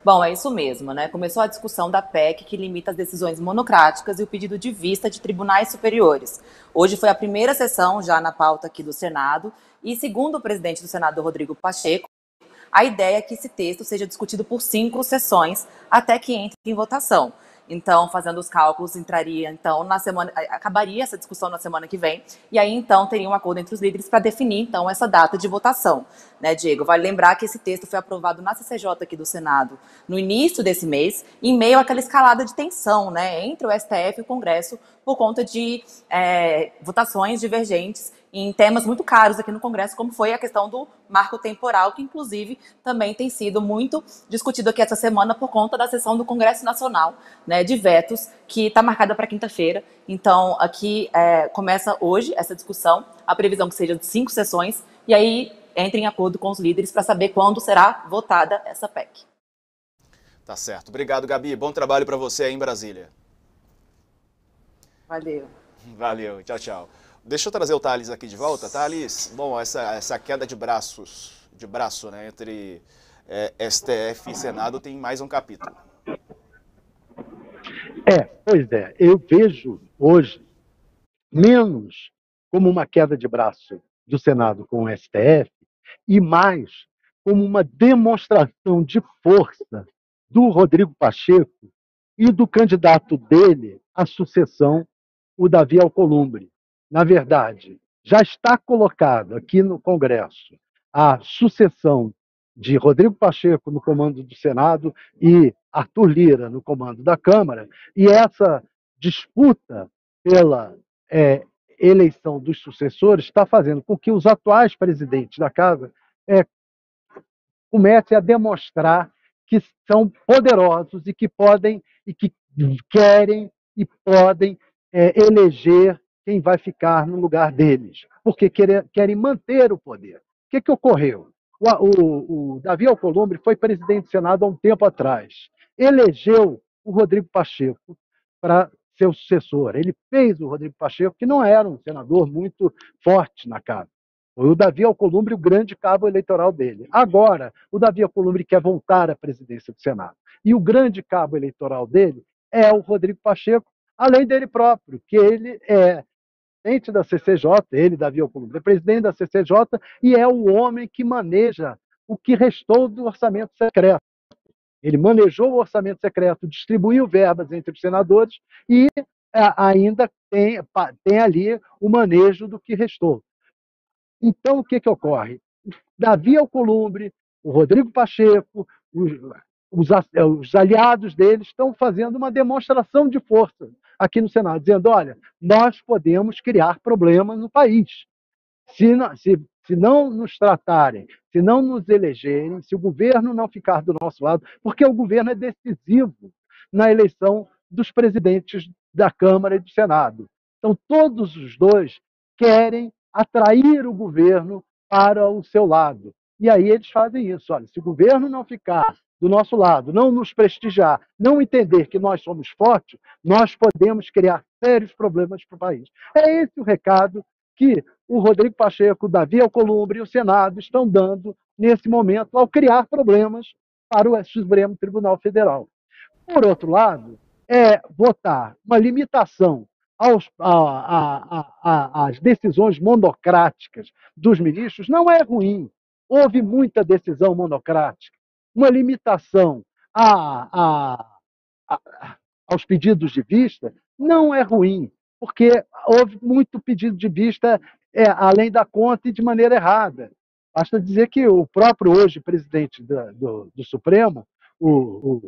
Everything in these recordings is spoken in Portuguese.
Bom, é isso mesmo, né? Começou a discussão da PEC que limita as decisões monocráticas e o pedido de vista de tribunais superiores. Hoje foi a primeira sessão já na pauta aqui do Senado e, segundo o presidente do Senado, Rodrigo Pacheco, a ideia é que esse texto seja discutido por 5 sessões até que entre em votação. Então, fazendo os cálculos, entraria então na semana, acabaria essa discussão na semana que vem, e aí então teria um acordo entre os líderes para definir então essa data de votação, né, Diego? Vale lembrar que esse texto foi aprovado na CCJ aqui do Senado no início desse mês, em meio àquela escalada de tensão, né, entre o STF e o Congresso por conta de votações divergentes em temas muito caros aqui no Congresso, como foi a questão do marco temporal, que inclusive também tem sido muito discutido aqui essa semana por conta da sessão do Congresso Nacional, né, de vetos, que está marcada para quinta-feira. Então, aqui começa hoje essa discussão, a previsão que seja de 5 sessões, e aí entra em acordo com os líderes para saber quando será votada essa PEC. Tá certo. Obrigado, Gabi. Bom trabalho para você aí em Brasília. Valeu. Valeu. Tchau, tchau. Deixa eu trazer o Thales aqui de volta. Thales, bom, essa queda de braço, né, entre STF e Senado tem mais um capítulo. Pois é. Eu vejo hoje menos como uma queda de braço do Senado com o STF e mais como uma demonstração de força do Rodrigo Pacheco e do candidato dele à sucessão, o Davi Alcolumbre. Na verdade, já está colocado aqui no Congresso a sucessão de Rodrigo Pacheco no comando do Senado e Arthur Lira no comando da Câmara, e essa disputa pela eleição dos sucessores está fazendo com que os atuais presidentes da Casa comecem a demonstrar que são poderosos e que podem e que querem e podem eleger quem vai ficar no lugar deles, porque querem manter o poder. O que ocorreu? O Davi Alcolumbre foi presidente do Senado há um tempo atrás. Elegeu o Rodrigo Pacheco para ser o sucessor. Ele fez o Rodrigo Pacheco, que não era um senador muito forte na casa. Foi o Davi Alcolumbre o grande cabo eleitoral dele. Agora, o Davi Alcolumbre quer voltar à presidência do Senado. E o grande cabo eleitoral dele é o Rodrigo Pacheco, além dele próprio, que ele é presidente da CCJ, ele, Davi Alcolumbre, é presidente da CCJ e é o homem que maneja o que restou do orçamento secreto. Ele manejou o orçamento secreto, distribuiu verbas entre os senadores e ainda tem ali o manejo do que restou. Então, o que ocorre? Davi Alcolumbre, o Rodrigo Pacheco, os aliados deles estão fazendo uma demonstração de força aqui no Senado, dizendo, olha, nós podemos criar problemas no país. Se não nos tratarem, se não nos elegerem, se o governo não ficar do nosso lado, porque o governo é decisivo na eleição dos presidentes da Câmara e do Senado. Então, todos os dois querem atrair o governo para o seu lado. E aí eles fazem isso. Olha, se o governo não ficar do nosso lado, não nos prestigiar, não entender que nós somos fortes, nós podemos criar sérios problemas para o país. É esse o recado que o Rodrigo Pacheco, o Davi Alcolumbre e o Senado estão dando nesse momento ao criar problemas para o Supremo Tribunal Federal. Por outro lado, votar uma limitação às decisões monocráticas dos ministros não é ruim. Houve muita decisão monocrática. Uma limitação aos pedidos de vista não é ruim, porque houve muito pedido de vista além da conta e de maneira errada. Basta dizer que o próprio hoje presidente do Supremo, o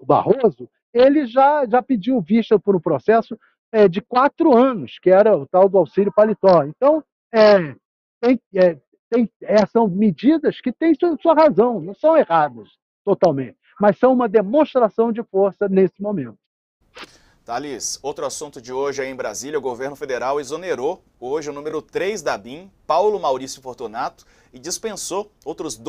Barroso, ele já pediu vista por um processo de 4 anos, que era o tal do auxílio paletó. Então, são medidas que têm sua razão, não são erradas totalmente, mas são uma demonstração de força nesse momento. Thales, outro assunto de hoje aí em Brasília, o governo federal exonerou hoje o número 3 da BIM, Paulo Maurício Fortunato, e dispensou outros 2